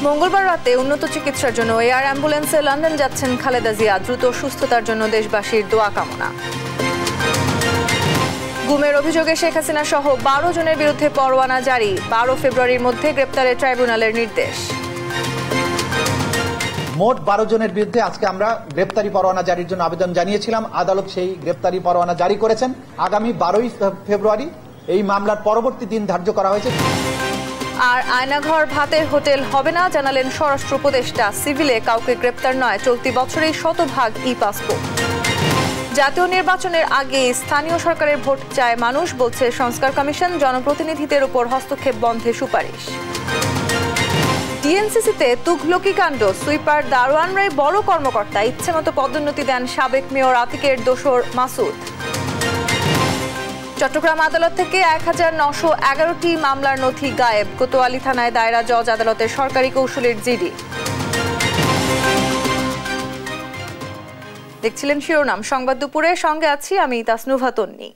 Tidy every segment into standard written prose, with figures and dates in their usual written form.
মঙ্গলবার রাতে উন্নত চিকিৎসার জন্য এয়ার অ্যাম্বুলেন্সে লন্ডন যাচ্ছেন খালেদা জিয়া। দ্রুত সুস্থতার জন্য দেশবাসীর দোয়া কামনা। গুমের অভিযোগে শেখ হাসিনা সহ 12 জনের বিরুদ্ধে পরোয়ানা জারি। 12 ফেব্রুয়ারির মধ্যে গ্রেপ্তারে ট্রাইব্যুনালের নির্দেশ। মোট 12 জনের বিরুদ্ধে আজকে আমরা গ্রেপ্তারি পরোয়ানা জারির জন্য আবেদন জানিয়েছিলাম। আদালত সেই গ্রেপ্তারি পরোয়ানা জারি করেছেন। আগামী 12 ফেব্রুয়ারি এই মামলার পরবর্তী দিন ধার্য করা হয়েছে। আর আয়নাঘর ভাতের হোটেল হবে না জানালেন স্বরাষ্ট্র উপদেষ্টা। সিভিলে কাউকে গ্রেপ্তার নয়, চলতি বছরেই শতভাগ ই পাসপোর্ট। জাতীয় নির্বাচনের আগে স্থানীয় সরকারের ভোট চায় মানুষ, বলছে সংস্কার কমিশন। জনপ্রতিনিধিদের উপর হস্তক্ষেপ বন্ধে সুপারিশ। ডিএনসিসিতে তুঘলকি কাণ্ড, সুইপার দারোয়ানরাই বড় কর্মকর্তা। ইচ্ছেমতো পদোন্নতি দেন সাবেক মেয়র আতিকের দোসর মাসুদ। চট্টগ্রাম আদালত থেকে 1911টি মামলার নথি গায়েব। কোতোয়ালি থানায় দায়রা জজ আদালতের সরকারি কৌশলের জিডি। দেখছিলেন শিরোনাম সংবাদ দুপুরে, সঙ্গে আছি আমি তাসনুভা তন্নি।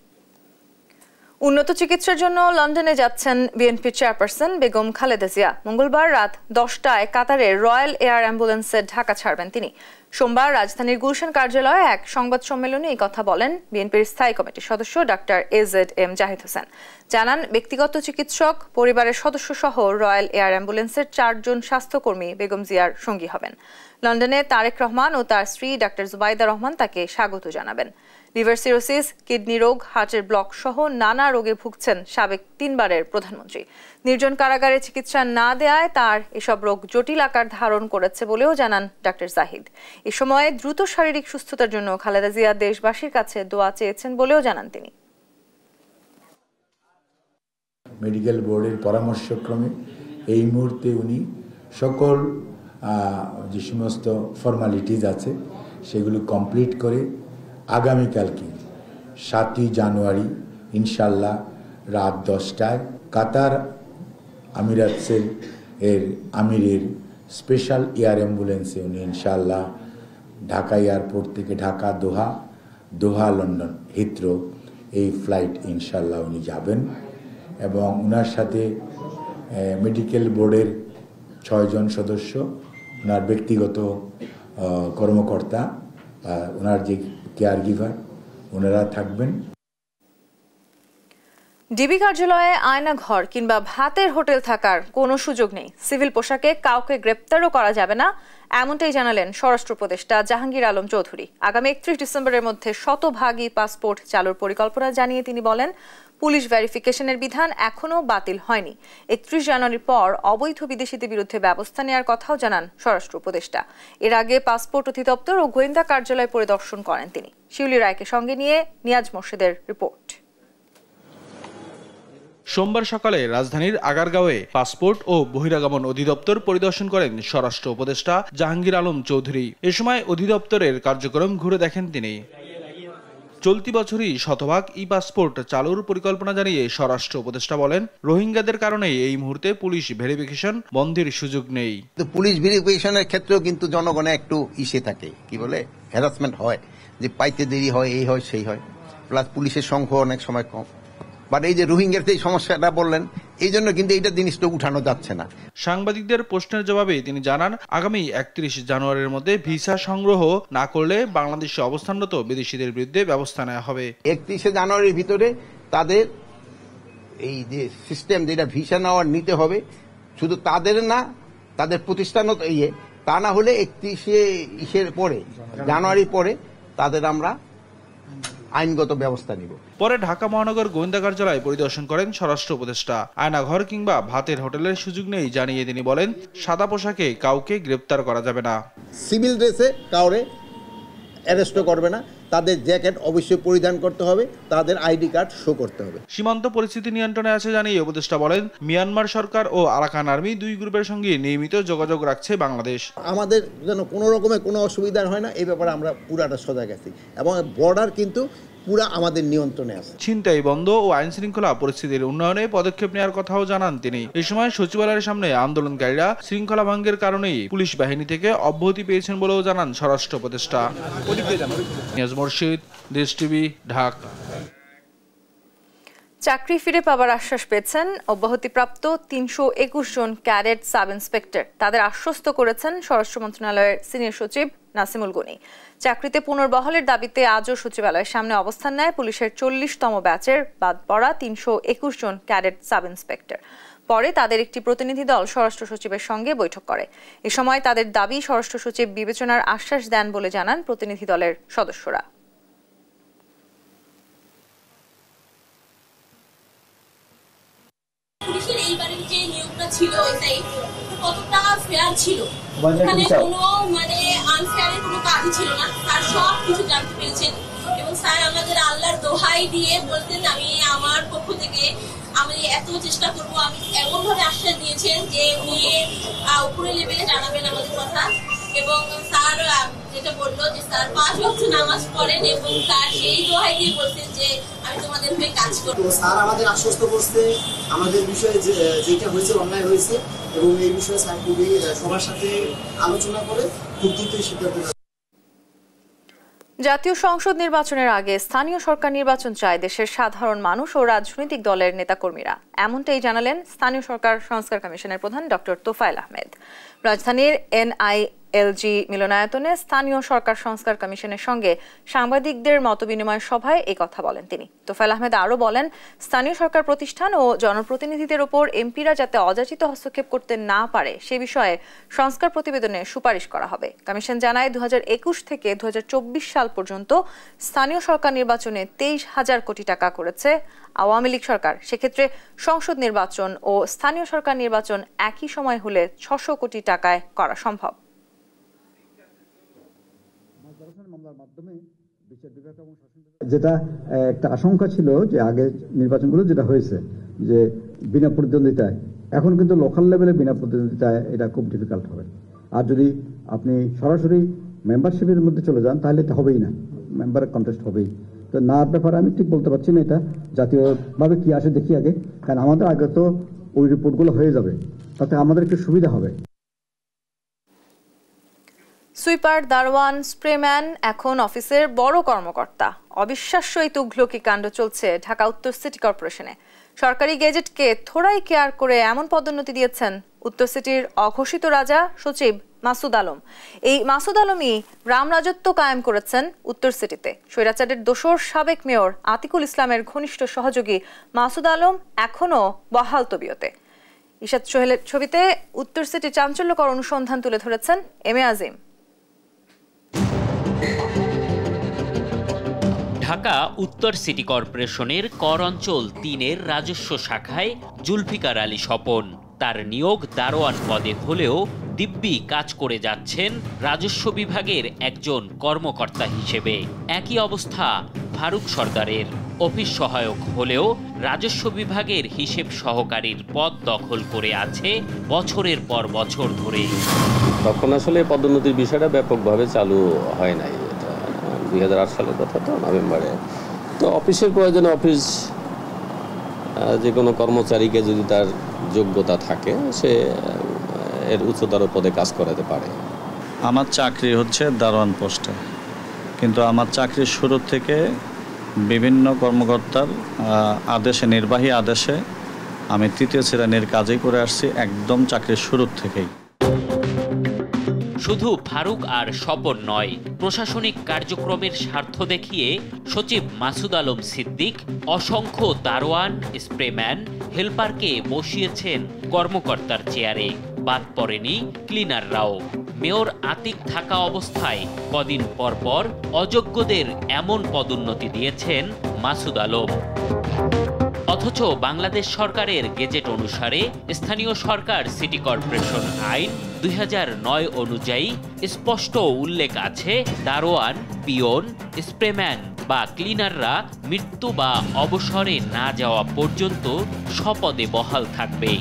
উন্নত চিকিৎসার জন্য লন্ডনে যাচ্ছেন বিএনপি চেয়ারপারসন বেগম খালেদা জিয়া। মঙ্গলবার রাত 10টায় কাতারের রয়্যাল এয়ার অ্যাম্বুলেন্সে ঢাকা ছাড়বেন তিনি। সোমবার রাজধানীর গুলশান কার্যালয়ে এক সংবাদ সম্মেলনে এই কথা বলেন বিএনপির স্থায়ী কমিটির সদস্য ডক্টর AZM জাহিদ হোসেন। জানান, ব্যক্তিগত চিকিৎসক, পরিবারের সদস্য সহ রয়্যাল এয়ার অ্যাম্বুলেন্সের 4 জন স্বাস্থ্যকর্মী বেগম জিয়ার সঙ্গী হবেন। লন্ডনে তারেক রহমান ও তার স্ত্রী ডক্টর জুবাইদা রহমান তাকে স্বাগত জানাবেন। লিভার সিরোসিস, কিডনি রোগ, হার্টের ব্লক সহ নানা রোগে ভুগছেন সাবেক 3বারের প্রধানমন্ত্রী। নির্জন কারাগারে চিকিৎসা না দেয়ায় তার এসব রোগ জটিল আকার ধারণ করেছে বলেও জানান ডক্টর জাহিদ। এ সময় দ্রুত শারীরিক সুস্থতার জন্য খালেদা জিয়া দেশবাসীর কাছে দোয়া চেয়েছেন বলেও জানান তিনি। মেডিকেল বোর্ডের পরামর্শক্রমে এই মুহূর্তে উনি সকল যে সমস্ত ফর্মালিটিজ আছে সেগুলো কমপ্লিট করে আগামীকালকে 7ই জানুয়ারি ইনশাল্লাহ রাত 10টায় কাতার আমিরাতসের আমিরের স্পেশাল এয়ার অ্যাম্বুলেন্সে উনি ইনশাল্লাহ ঢাকা এয়ারপোর্ট থেকে ঢাকা দোহা লন্ডন হিথ্রো এই ফ্লাইট ইনশাল্লাহ উনি যাবেন এবং ওনার সাথে মেডিকেল বোর্ডের 6 জন সদস্য, ওনার ব্যক্তিগত কর্মকর্তা, ওনার যে কেয়ার গিভার, ওনারা থাকবেন। ডিবি কার্যালয়ে আয়নাঘর কিংবা ভাতের হোটেল থাকার কোনো সুযোগ নেই। সিভিল পোশাকে কাউকে গ্রেপ্তারও করা যাবে না, এমনটাই জানালেন স্বরাষ্ট্র উপদেষ্টা জাহাঙ্গীর আলম চৌধুরী। আগামী 31 ডিসেম্বরের মধ্যে শতভাগই পাসপোর্ট চালুর পরিকল্পনা জানিয়ে তিনি বলেন, পুলিশ ভেরিফিকেশনের বিধান এখনও বাতিল হয়নি। 31 জানুয়ারির পর অবৈধ বিদেশিদের বিরুদ্ধে ব্যবস্থা নেওয়ার কথাও জানান স্বরাষ্ট্র উপদেষ্টা। এর আগে পাসপোর্ট অধিদপ্তর ও গোয়েন্দা কার্যালয় পরিদর্শন করেন তিনি। শিউলি রায়কে সঙ্গে নিয়ে নিয়াজ মোর্শেদের রিপোর্ট। সোমবার সকালে রাজধানীর আগারগাঁওয়ে পাসপোর্ট ও বহিরাগমন অধিদপ্তর পরিদর্শন করেন স্বরাষ্ট্র উপদেষ্টা জাহাঙ্গীর আলম চৌধুরী। এ সময় অধিদপ্তরের কার্যক্রম ঘুরে দেখেন তিনি। চলতি বছরই শতভাগ ই পাসপোর্ট চালুর পরিকল্পনা জানিয়ে স্বরাষ্ট্র উপদেষ্টা বলেন, রোহিঙ্গাদের কারণে এই মুহূর্তে পুলিশ ভেরিফিকেশন বন্ধের সুযোগ নেই। পুলিশ ভেরিফিকেশনের ক্ষেত্রেও কিন্তু জনগণে একটু ইসে থাকে, কি বলে, হ্যারাসমেন্ট হয়, যে পাইতে দেরি হয়, এই হয় সেই হয়, প্লাস পুলিশের সংখ্যা অনেক সময় কম। বাট এই যে রোহিঙ্গার যে সমস্যাটা বললেন, এই জন্য কিন্তু এইটা জিনিসটা উঠানো যাচ্ছে না। সাংবাদিকদের প্রশ্নের জবাবে তিনি জানান, আগামী 31 জানুয়ারির মধ্যে ভিসা সংগ্রহ না করলে বাংলাদেশে অবস্থানরত বিদেশিদের বিরুদ্ধে ব্যবস্থা নেওয়া হবে। 31 জানুয়ারির ভিতরে তাদের এই যে সিস্টেম যেটা ভিসা নেওয়ার নিতে হবে, শুধু তাদের না, তাদের প্রতিষ্ঠানও তা না হলে 31 পরে জানুয়ারি পরে তাদের আমরা আইনগত ব্যবস্থা নিব। পরে ঢাকা মহানগর গোয়েন্দা কার্যালয় পরিদর্শন করেন স্বরাষ্ট্র উপদেষ্টা। আয়নাঘর কিংবা ভাতের হোটেলের সুযোগ নেই জানিয়ে তিনি বলেন, সাদা পোশাকে কাউকে গ্রেপ্তার করা যাবে না। সিভিল ড্রেসে কাউরে অ্যারেস্ট করবে না, তাদের জ্যাকেট অবশ্যই পরিধান করতে হবে, তাদের আইডি কার্ড শো করতে হবে। সীমান্ত পরিস্থিতি নিয়ন্ত্রণে আছে জানিয়ে উপদেষ্টা বলেন, মিয়ানমার সরকার ও আরাকান আর্মি 2 গ্রুপের সঙ্গে নিয়মিত যোগাযোগ রাখছে বাংলাদেশ। আমাদের যেন কোনো রকমের কোনো অসুবিধা হয় না, এই ব্যাপারে আমরা পুরাটা সজাগ আছি এবং বর্ডার কিন্তু পুরা আমাদের নিয়ন্ত্রণে আছে। ছিনতাই বন্ধ ও আইন শৃঙ্খলা পরিস্থিতির উন্নয়নে পদক্ষেপ নেওয়ার কথাও জানান তিনি। এই সময় সচিবালয়ের সামনে আন্দোলনকারীরা শৃঙ্খলা ভঙ্গের কারণেই পুলিশ বাহিনী থেকে অব্যাহতি পেয়েছেন বলেও জানান স্বরাষ্ট্র উপদেষ্টা। নিয়াজ মোর্শেদ, দেশ টিভি, ঢাকা। চাকরি ফিরে পাবার আশ্বাস পেয়েছেন অব্যাহতিপ্রাপ্ত ৩২১ জন ক্যাডেট সাব ইন্সপেক্টর। তাদের আশ্বস্ত করেছেন স্বরাষ্ট্র মন্ত্রণালয়ের সিনিয়র সচিব নাসিমুল গনি। চাকরিতে পুনর্বহালের দাবিতে আজও সচিবালয়ের সামনে অবস্থান নেয় পুলিশের ৪০তম ব্যাচের বাদ পড়া ৩২১ জন ক্যাডেট সাব ইন্সপেক্টর। পরে তাদের একটি প্রতিনিধি দল স্বরাষ্ট্র সচিবের সঙ্গে বৈঠক করে। এ সময় তাদের দাবি স্বরাষ্ট্র সচিব বিবেচনার আশ্বাস দেন বলে জানান প্রতিনিধি দলের সদস্যরা। পুলিশের এইবারের যে নিয়োগটা ছিল এটাই কতটা ফেয়ার ছিল, এখানে কোনো আনফেয়ারের কোনো কাজই ছিল না। তার সব কিছু জানতে পেরেছেন এবং স্যার আমাদের আল্লাহর দোহাই দিয়ে বলতেন আমি আমার পক্ষ থেকে আমি এত চেষ্টা করবো। আমি এমন ভাবে আশ্বাস দিয়েছেন যে উনি উপরে লেভেলে জানাবেন আমাদের কথা। এবং স্যার যেটা বললো যে স্যার 5 ওয়াক্ত নামাজ পড়েন এবং স্যার সেই দোহাই দিয়ে বলতেন যে আমি তোমাদের হয়ে কাজ করবো। স্যার আমাদের আশ্বস্ত করছে আমাদের বিষয়ে যেটা হয়েছে অন্যায় হয়েছে এবং এই বিষয়ে স্যার খুবই সবার সাথে আলোচনা করে খুব দ্রুতই সিদ্ধান্ত। জাতীয় সংসদ নির্বাচনের আগে স্থানীয় সরকার নির্বাচন চায় দেশের সাধারণ মানুষ ও রাজনৈতিক দলের নেতাকর্মীরা। এমনটাই জানালেন স্থানীয় সরকার সংস্কার কমিশনের প্রধান ডক্টর তোফায়েল আহমেদ। রাজধানীর NILG মিলনায়তনে স্থানীয় সরকার সংস্কার কমিশনের সঙ্গে সাংবাদিকদের মতবিনিময় সভায় এই কথা বলেন তিনি। তোফায়েল আহমেদ আরও বলেন, স্থানীয় সরকার প্রতিষ্ঠান ও জনপ্রতিনিধিদের ওপর এমপিরা যাতে অযাচিত হস্তক্ষেপ করতে না পারে সে বিষয়ে সংস্কার প্রতিবেদনে সুপারিশ করা হবে। কমিশন জানায় 2021 থেকে 2024 সাল পর্যন্ত স্থানীয় সরকার নির্বাচনে 23,000 কোটি টাকা করেছে আওয়ামী লীগ সরকার। সেক্ষেত্রে সংসদ নির্বাচন ও স্থানীয় সরকার নির্বাচন একই সময় হলে 600 কোটি টাকায় করা সম্ভব। যেটা একটা আশঙ্কা ছিল যে আগে নির্বাচনগুলো যেটা হয়েছে যে বিনা প্রতিদ্বন্দ্বিতায়, এখন কিন্তু লোকাল লেভেলে বিনা প্রতিদ্বন্দ্বিতায় এটা খুব ডিফিকাল্ট হবে। আর যদি আপনি সরাসরি মেম্বারশিপের মধ্যে চলে যান তাহলে এটা হবেই না, মেম্বার কন্টেস্ট হবেই। তো না ব্যাপারে আমি ঠিক বলতে পারছি না এটা জাতীয়ভাবে কি আসে দেখি আগে, কারণ আমাদের আগে তো ওই রিপোর্টগুলো হয়ে যাবে, তাতে আমাদের একটু সুবিধা হবে। সুইপার, দারোয়ান, স্প্রেম্যান এখন অফিসের বড় কর্মকর্তা। অবিশ্বাস্য এই তুঘলকি কাণ্ড চলছে ঢাকা উত্তর সিটি কর্পোরেশনে। সরকারি গেজেটকে থোড়াই কেয়ার করে এমন পদোন্নতি দিয়েছেন উত্তর সিটির অঘোষিত রাজা সচিব মাসুদ আলম। এই মাসুদ আলমই রাম রাজত্ব কায়েম করেছেন উত্তর সিটিতে। স্বৈরাচারের দোসর সাবেক মেয়র আতিকুল ইসলামের ঘনিষ্ঠ সহযোগী মাসুদ আলম এখনও বহাল তবিয়তে। ইশাদ সোহেলের ছবিতে উত্তর সিটি চাঞ্চল্যকর অনুসন্ধান তুলে ধরেছেন এম এ আজিম। ঢাকা উত্তর সিটি কর্পোরেশনের কর অঞ্চল 3-এর রাজস্ব শাখায় জুলফিকার আলী স্বপন। তার নিয়োগ দারোয়ান পদে হলেও দিব্যি কাজ করে যাচ্ছেন রাজস্ব বিভাগের একজন কর্মকর্তা হিসেবে। একই অবস্থা ফারুক সরদারের। অফিস সহায়ক হলেও রাজস্ব বিভাগের হিসেব সহকারীর পদ দখল করে আছে বছরের পর বছর ধরে। তখন আসলে পদোন্নতির বিষয়টা ব্যাপকভাবে চালু হয় নাই। 2008 সালের কথা, তো নভেম্বরে। তো অফিসের প্রয়োজনে অফিস যে কোনো কর্মচারীকে যদি তার যোগ্যতা থাকে সে এর উচ্চতর পদে কাজ করাতে পারে। আমার চাকরি হচ্ছে দারোয়ান পোস্টে, কিন্তু আমার চাকরির শুরু থেকে বিভিন্ন কর্মকর্তার আদেশে, নির্বাহী আদেশে আমি 3য় শ্রেণীর কাজই করে আসছি একদম চাকরির শুরু থেকেই। শুধু ফারুক আর স্বপন নয়, প্রশাসনিক কার্যক্রমের স্বার্থ দেখিয়ে সচিব মাসুদ আলম সিদ্দিক অসংখ্য দারোয়ান, স্প্রেম্যান, হেলপারকে বসিয়েছেন কর্মকর্তার চেয়ারে। বাদ পড়েনি ক্লিনাররাও। মেয়র আতিক থাকা অবস্থায় কদিন পর পর অযোগ্যদের এমন পদোন্নতি দিয়েছেন মাসুদ আলম। অথচ বাংলাদেশ সরকারের গেজেট অনুসারে স্থানীয় সরকার সিটি কর্পোরেশন আইন 2009 অনুযায়ী স্পষ্ট উল্লেখ আছে, দারোয়ান, পিয়ন, স্প্রেম্যান বা ক্লিনাররা মৃত্যু বা অবসরে না যাওয়া পর্যন্ত স্বপদে বহাল থাকবে।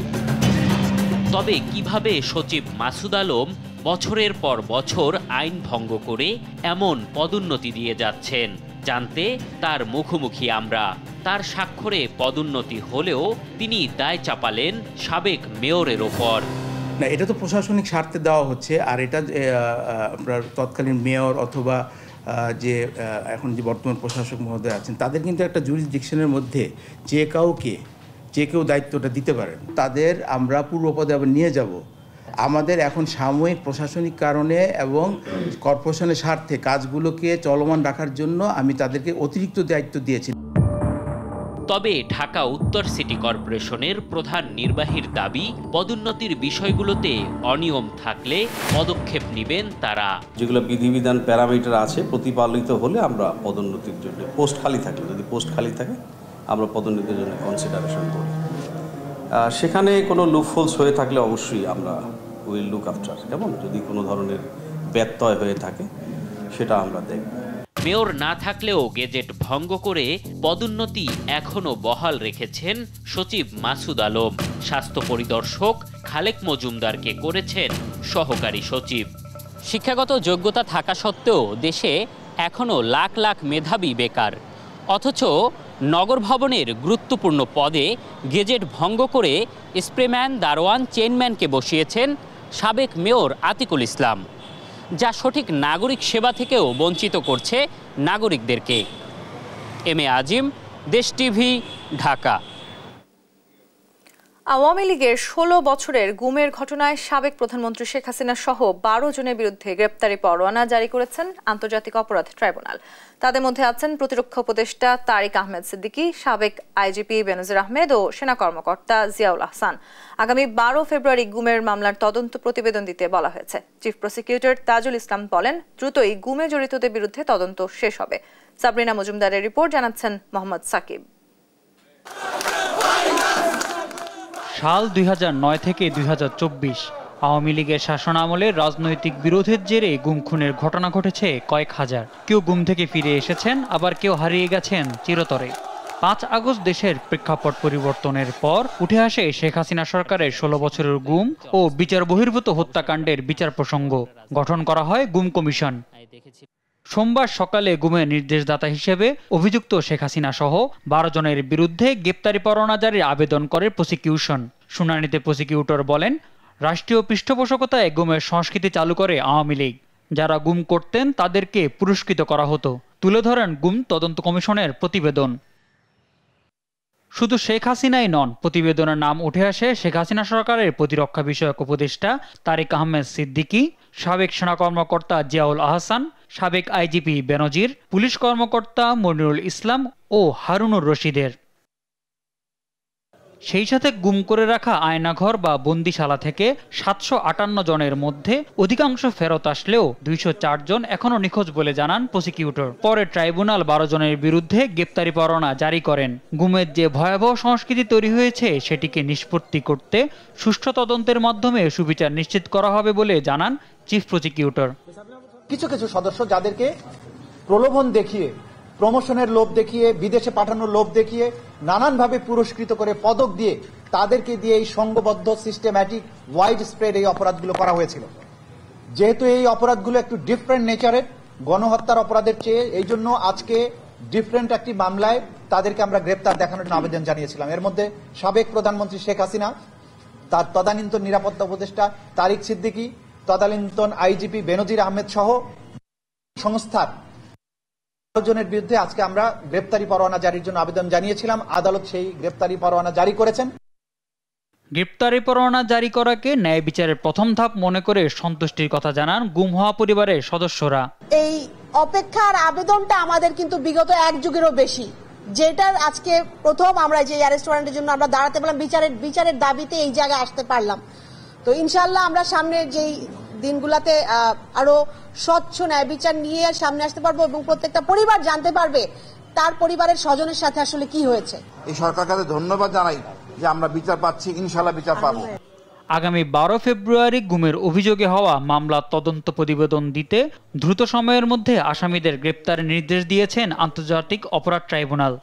তবে কিভাবে সচিব মাসুদ আলম বছরের পর বছর আইন ভঙ্গ করে এমন পদোন্নতি দিয়ে যাচ্ছেন, জানতে তার মুখোমুখি আমরা। তার স্বাক্ষরে পদোন্নতি হলেও তিনি দায় চাপালেন সাবেক মেয়রের ওপর। না, এটা তো প্রশাসনিক স্বার্থে দেওয়া হচ্ছে, আর এটা আপনার তৎকালীন মেয়র অথবা যে এখন যে বর্তমান প্রশাসক মহোদয় আছেন তাদের কিন্তু একটা জুরিসডিকশনের মধ্যে যে কেউ দায়িত্বটা দিতে পারেন, তাদের আমরা পূর্বপদে আবার নিয়ে যাব। আমাদের এখন সাময়িক প্রশাসনিক কারণে এবং কর্পোরেশনের স্বার্থে কাজগুলোকে চলমান রাখার জন্য আমি তাদেরকে অতিরিক্ত দায়িত্ব দিয়েছি। তবে ঢাকা উত্তর সিটি কর্পোরেশনের প্রধান নির্বাহীর দাবি, পদোন্নতির বিষয়গুলোতে অনিয়ম থাকলে পদক্ষেপ নেবেন তারা। যেগুলো বিধিবিধান প্যারামিটার আছে প্রতিপালিত হলে আমরা পদোন্নতির জন্য, পোস্ট খালি থাকলে, যদি পোস্ট খালি থাকে আমরা পদোন্নতির জন্য কনসিডারেশন করি। সেখানে কোনো লুপহোলস হয়ে থাকলে অবশ্যই আমরা উইল লুক আফটার, এবং যদি কোনো ধরনের ব্যত্যয় হয়ে থাকে সেটা আমরা দেখব। মেয়র না থাকলেও গেজেট ভঙ্গ করে পদোন্নতি এখনো বহাল রেখেছেন সচিব মাসুদ আলম। স্বাস্থ্য পরিদর্শক খালেক মজুমদারকে করেছেন সহকারী সচিব। শিক্ষাগত যোগ্যতা থাকা সত্ত্বেও দেশে এখনো লাখ লাখ মেধাবী বেকার, অথচ নগর ভবনের গুরুত্বপূর্ণ পদে গেজেট ভঙ্গ করে স্প্রেম্যান, দারোয়ান, চেইনম্যানকে বসিয়েছেন সাবেক মেয়র আতিকুল ইসলাম, যা সঠিক নাগরিক সেবা থেকেও বঞ্চিত করছে নাগরিকদেরকে। এম এ আজিম, দেশ টিভি, ঢাকা। আওয়ামী লীগের ১৬ বছরের গুমের ঘটনায় সাবেক প্রধানমন্ত্রী শেখ হাসিনা সহ ১২ জনের বিরুদ্ধে গ্রেপ্তারি পরোয়ানা জারি করেছেন আন্তর্জাতিক অপরাধ ট্রাইব্যুনাল। তাদের মধ্যে আছেন প্রতিরক্ষা উপদেষ্টা তারিক আহমেদ সিদ্দিকী, সাবেক আইজিপি বেনজির আহমেদ ও সেনা কর্মকর্তা জিয়াউল আহসান। আগামী ১২ ফেব্রুয়ারি গুমের মামলার তদন্ত প্রতিবেদন দিতে বলা হয়েছে। চিফ প্রসিকিউটর তাজুল ইসলাম বলেন, দ্রুতই গুমে জড়িতদের বিরুদ্ধে তদন্ত শেষ হবে। সাবরিনা মজুমদারের রিপোর্ট, জানাচ্ছেন মোহাম্মদ সাকিব। সাল ২০০৯ থেকে ২০২৪ আওয়ামী লীগের শাসনামলে রাজনৈতিক বিরোধের জেরে গুম খুনের ঘটনা ঘটেছে কয়েক হাজার। কেউ গুম থেকে ফিরে এসেছেন, আবার কেউ হারিয়ে গেছেন চিরতরে। ৫ আগস্ট দেশের প্রেক্ষাপট পরিবর্তনের পর উঠে আসে শেখ হাসিনা সরকারের ১৬ বছরের গুম ও বিচার বহির্ভূত হত্যাকাণ্ডের বিচার প্রসঙ্গ। গঠন করা হয় গুম কমিশন। সোমবার সকালে গুমের নির্দেশদাতা হিসেবে অভিযুক্ত শেখ হাসিনা সহ ১২ জনের বিরুদ্ধে গ্রেপ্তারি পরোয়ানা জারির আবেদন করে প্রসিকিউশন। শুনানিতে প্রসিকিউটর বলেন, রাষ্ট্রীয় পৃষ্ঠপোষকতায় গুমের সংস্কৃতি চালু করে আওয়ামী লীগ। যারা গুম করতেন তাদেরকে পুরস্কৃত করা হতো। তুলে ধরেন গুম তদন্ত কমিশনের প্রতিবেদন। শুধু শেখ হাসিনাই নন, প্রতিবেদনের নাম উঠে আসে শেখ হাসিনা সরকারের প্রতিরক্ষা বিষয়ক উপদেষ্টা তারিক আহমেদ সিদ্দিকী, সাবেক সেনা কর্মকর্তা জিয়াউল আহসান, সাবেক আইজিপি বেনজির, পুলিশ কর্মকর্তা মনিরুল ইসলাম ও হারুনুর রশিদের। সেই সাথে গুম করে রাখা আয়নাঘর বা বন্দিশালা থেকে ৭৫৮ জনের মধ্যে অধিকাংশ ফেরত আসলেও ২০৪ জন এখনও নিখোঁজ বলে জানান প্রসিকিউটর। পরে ট্রাইব্যুনাল ১২ জনের বিরুদ্ধে গ্রেপ্তারি পরোয়ানা জারি করেন। গুমের যে ভয়াবহ সংস্কৃতি তৈরি হয়েছে সেটিকে নিষ্পত্তি করতে সুষ্ঠু তদন্তের মাধ্যমে সুবিচার নিশ্চিত করা হবে বলে জানান চিফ প্রসিকিউটর। কিছু কিছু সদস্য যাদেরকে প্রলোভন দেখিয়ে, প্রমোশনের লোভ দেখিয়ে, বিদেশে পাঠানোর লোভ দেখিয়ে, নানানভাবে পুরস্কৃত করে পদক দিয়ে তাদেরকে দিয়ে এই সংঘবদ্ধ সিস্টেম্যাটিক ওয়াইড স্প্রেড এই অপরাধগুলো করা হয়েছিল। যেহেতু এই অপরাধগুলো একটু ডিফারেন্ট নেচারের, গণহত্যার অপরাধের চেয়ে, এই জন্য আজকে ডিফারেন্ট একটি মামলায় তাদেরকে আমরা গ্রেপ্তার দেখানোর জন্য আবেদন জানিয়েছিলাম। এর মধ্যে সাবেক প্রধানমন্ত্রী শেখ হাসিনা, তার তদানীন্তন নিরাপত্তা উপদেষ্টা তারিক সিদ্দিকী, তদানীন্তন আইজিপি বেনজির আহমেদ সহ সংস্থার জনের বিরুদ্ধে আজকে আমরা গ্রেপ্তারি পরোয়ানা জারির জন্য আবেদন জানিয়েছিলাম। আদালত সেই গ্রেপ্তারি পরোয়ানা জারি করেছেন। গ্রেপ্তারি পরোয়ানা জারি করাকে ন্যায় বিচারের প্রথম ধাপ মনে করে সন্তুষ্টির কথা জানান গুম হওয়া পরিবারের সদস্যরা। এই অপেক্ষার আবেদনটা আমাদের কিন্তু বিগত 1 যুগেরও বেশি, যেটার আজকে প্রথম আমরা যে অ্যারেস্ট ওয়ারেন্টের জন্য আমরা দাঁড়াতে পারলাম, বিচারের দাবিতে এই জায়গায় আসতে পারলাম। তো ইনশাআল্লাহ আমরা সামনে যেই দিনগুলোতে আরো স্বচ্ছ ন্যায় বিচার নিয়ে সামনে আসতে পারবো এবং প্রত্যেকটা পরিবার জানতে পারবে তার পরিবারের স্বজনের সাথে আসলে কি হয়েছে। এই সরকারকে ধন্যবাদ জানাই যে আমরা বিচার পাচ্ছি, ইনশাআল্লাহ বিচার পাবো। আগামী ১২ ফেব্রুয়ারি গুমের অভিযোগে হওয়া মামলার তদন্ত প্রতিবেদন দিতে দ্রুত সময়ের মধ্যে আসামিদের গ্রেপ্তারের নির্দেশ দিয়েছেন আন্তর্জাতিক অপরাধ ট্রাইব্যুনাল।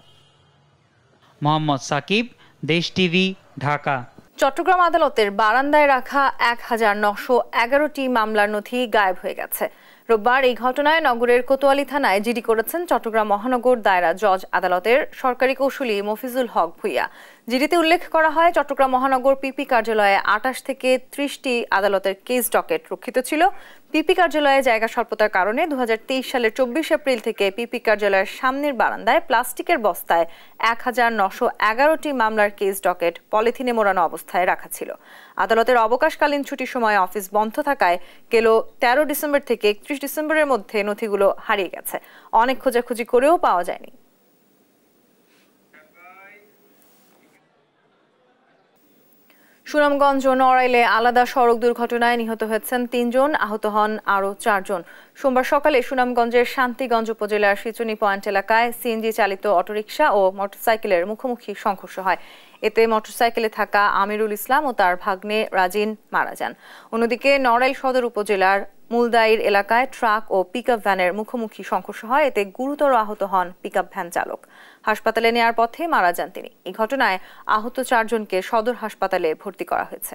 মোহাম্মদ সাকিব, দেশ টিভি, ঢাকা। চট্টগ্রাম আদালতের বারান্দায় রাখা ১,৯১১টি মামলার নথি গায়েব হয়ে গেছে। রোববার এই ঘটনায় নগরের কোতোয়ালি থানায় জিডি করেছেন চট্টগ্রাম মহানগর দায়রা জজ আদালতের সরকারি কৌশলী মফিজুল হক ভূঁইয়া। জিডিতে উল্লেখ করা হয়, চট্টগ্রাম মহানগর পিপি কার্যালয়ে 28 থেকে 30টি আদালতের কেস ডকেট রক্ষিত ছিল। পিপি কার্যালয়ে জায়গা স্বল্পতার কারণে 2023 সালের 24 এপ্রিল থেকে পিপি কার্যালয়ের সামনের বারান্দায় প্লাস্টিকের বস্তায় 1911টি মামলার কেস ডকেট পলিথিনে মোড়ানো অবস্থায় রাখা ছিল। আদালতের অবকাশকালীন ছুটির সময় অফিস বন্ধ থাকায় গেল 13 ডিসেম্বর থেকে 31 ডিসেম্বরের মধ্যে নথিগুলো হারিয়ে গেছে। অনেক খোঁজাখুঁজি করেও পাওয়া যায়নি। সুনামগঞ্জ ও নড়াইলে আলাদা সড়ক দুর্ঘটনায় নিহত হয়েছেন 3 জন, আহত হন আরও 4 জন। সোমবার সকালে সুনামগঞ্জের শান্তিগঞ্জ উপজেলার সিচুনি পয়েন্ট এলাকায় সিএনজি চালিত অটোরিকশা ও মোটরসাইকেলের মুখোমুখি সংঘর্ষ হয়। এতে মোটরসাইকেলে থাকা আমিরুল ইসলাম ও তার ভাগ্নে রাজিন মারা যান। অন্যদিকে নড়াইল সদর উপজেলার মুলদাইর এলাকায় ট্রাক ও পিকআপ ভ্যানের মুখোমুখি সংঘর্ষ হয়। এতে গুরুতর আহত হন পিকআপ ভ্যান চালক। হাসপাতালে নেয়ার পথে মারা যান তিনি। এই ঘটনায় আহত 4 জনকে সদর হাসপাতালে ভর্তি করা হয়েছে।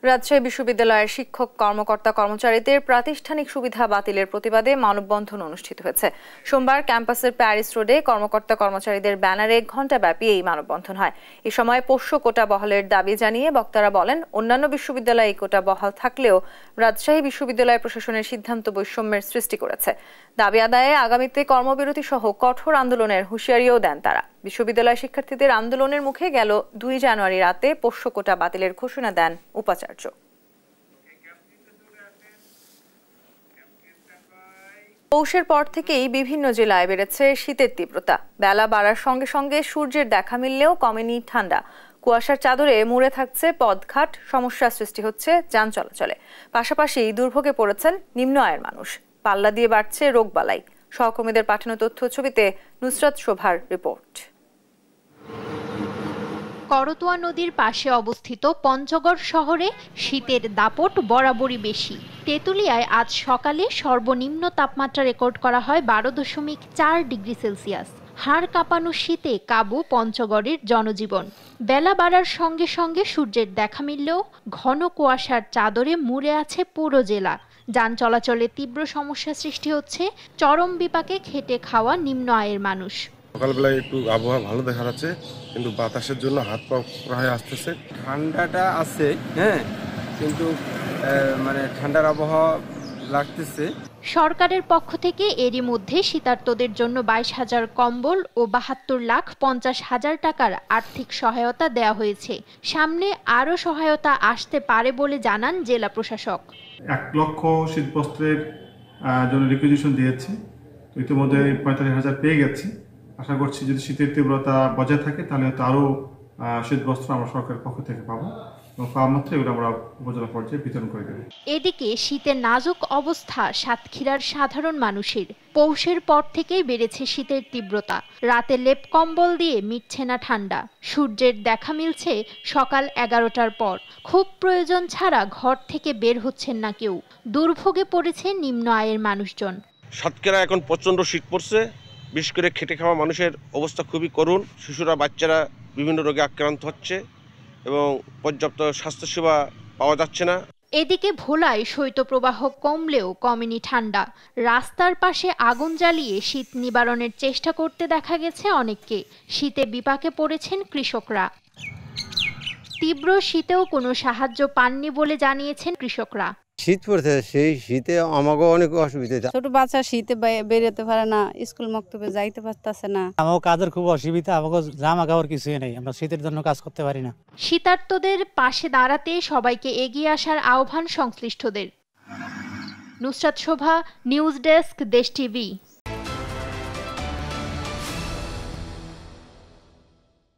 রাজশাহী বিশ্ববিদ্যালয়ের শিক্ষক কর্মকর্তা কর্মচারীদের প্রাতিষ্ঠানিক সুবিধা বাতিলের প্রতিবাদে মানববন্ধন অনুষ্ঠিত হয়েছে। সোমবার ক্যাম্পাসের প্যারিস রোডে কর্মকর্তা কর্মচারীদের ব্যানারে ঘণ্টাব্যাপী এই মানববন্ধন হয়। এ সময় পোষ্য কোটা বহালের দাবি জানিয়ে বক্তারা বলেন, অন্যান্য বিশ্ববিদ্যালয়ে এই কোটা বহাল থাকলেও রাজশাহী বিশ্ববিদ্যালয় প্রশাসনের সিদ্ধান্ত বৈষম্যের সৃষ্টি করেছে। দাবি আদায়ে আগামীতে কর্মবিরতি সহ কঠোর আন্দোলনের হুঁশিয়ারিও দেন তারা। বিশ্ববিদ্যালয় শিক্ষার্থীদের আন্দোলনের মুখে গেল 2 জানুয়ারি রাতে পোষ্য কোটা বাতিলের ঘোষণা দেন উপাচার্য। পৌষের পর থেকেই বিভিন্ন জেলায় বেড়েছে শীতের তীব্রতা। বেলা বাড়ার সঙ্গে সঙ্গে সূর্যের দেখা মিললেও কমেনি ঠান্ডা। কুয়াশার চাদরে মুড়ে থাকছে পথঘাট, সমস্যার সৃষ্টি হচ্ছে যান চলাচলে। পাশাপাশি দুর্ভোগে পড়েছেন নিম্ন আয়ের মানুষ। পাল্লা দিয়ে বাড়ছে রোগবালাই। সহকর্মীদের পাঠানো তথ্য ছবিতে নুসরাত শোভার রিপোর্ট। করতোয়া নদীর পাশে অবস্থিত পঞ্চগড় শহরে শীতের দাপট বরাবরই বেশি। তেঁতুলিয়ায় আজ সকালে সর্বনিম্ন তাপমাত্রা রেকর্ড করা হয় 12.4 ডিগ্রি সেলসিয়াস। হাড় কাঁপানো শীতে কাবু পঞ্চগড়ের জনজীবন। বেলা বাড়ার সঙ্গে সঙ্গে সূর্যের দেখা মিললেও ঘন কুয়াশার চাদরে মুড়ে আছে পুরো জেলা। যান চলাচলে তীব্র সমস্যা সৃষ্টি হচ্ছে চরম বিপাকে খেটে খাওয়া নিম্ন আয়ের মানুষ। সকালবেলায় একটু আবহাওয়া ভালো দেখা যাচ্ছে, কিন্তু বাতাসের জন্য হাত পা প্রায় আসতেছে। ঠান্ডাটা আছে, হ্যাঁ, কিন্তু মানে ঠান্ডার আবহাওয়া লাগতেছে। সরকারের পক্ষ থেকে এরই মধ্যে শীতার্তদের জন্য 22,000 কম্বল ও 72,50,000 টাকার আর্থিক সহায়তা দেওয়া হয়েছে। সামনে আরও সহায়তা আসতে পারে বলে জানান জেলা প্রশাসক। 1 লক্ষ শীতবস্ত্রের জন্য রিকুইজিশন দিয়েছি, ইতিমধ্যে 45,000 পেয়ে গেছি। আশা করছি যদি শীতের তীব্রতা বজায় থাকে তাহলে হয়তো আরও শীতবস্ত্র আমরা সরকারের পক্ষ থেকে পাবো এবং পাওয়া মাত্র এগুলো আমরা উপজেলা পর্যায়ে বিতরণ করে দেব। এদিকে শীতের নাজুক অবস্থা সাতক্ষীরার সাধারণ মানুষের। পৌষের পর থেকেই বেড়েছে শীতের তীব্রতা। রাতে লেপ কম্বল দিয়ে মিটছে না ঠান্ডা। সূর্যের দেখা মিলছে সকাল 11টার পর। খুব প্রয়োজন ছাড়া ঘর থেকে বের হচ্ছেন না কেউ। দুর্ভোগে পড়েছে নিম্ন আয়ের মানুষজন। সাতক্ষীরা এখন প্রচণ্ড শীত পড়ছে, বিশেষ করে খেটে খাওয়া মানুষের অবস্থা খুবই করুণ। শিশুরা, বাচ্চারা বিভিন্ন রোগে আক্রান্ত হচ্ছে এবং পর্যাপ্ত স্বাস্থ্যসেবা পাওয়া যাচ্ছে না। এদিকে ভোলায় শৈত্যপ্রবাহ কমলেও কমেনি ঠান্ডা। রাস্তার পাশে আগুন জ্বালিয়ে শীত নিবারণের চেষ্টা করতে দেখা গেছে অনেককে। শীতে বিপাকে পড়েছেন কৃষকরা। তীব্র শীতেও কোনো সাহায্য পাননি বলে জানিয়েছেন কৃষকরা। শীত পড়ছে, সেই শীতে আমাকে অনেক অসুবিধা। ছোট বাচ্চা শীতে বেরোতে পারে না, স্কুল মক্তবে যাইতে পারতেছে না। আমাকে কাজের খুব অসুবিধা, আমাকে জামা কাপড় কিছুই নেই, আমরা শীতের জন্য কাজ করতে পারি না। শীতার্তদের পাশে দাঁড়াতে সবাইকে এগিয়ে আসার আহ্বান সংশ্লিষ্টদের। নুসরাত শোভা, নিউজ ডেস্ক, দেশ টিভি।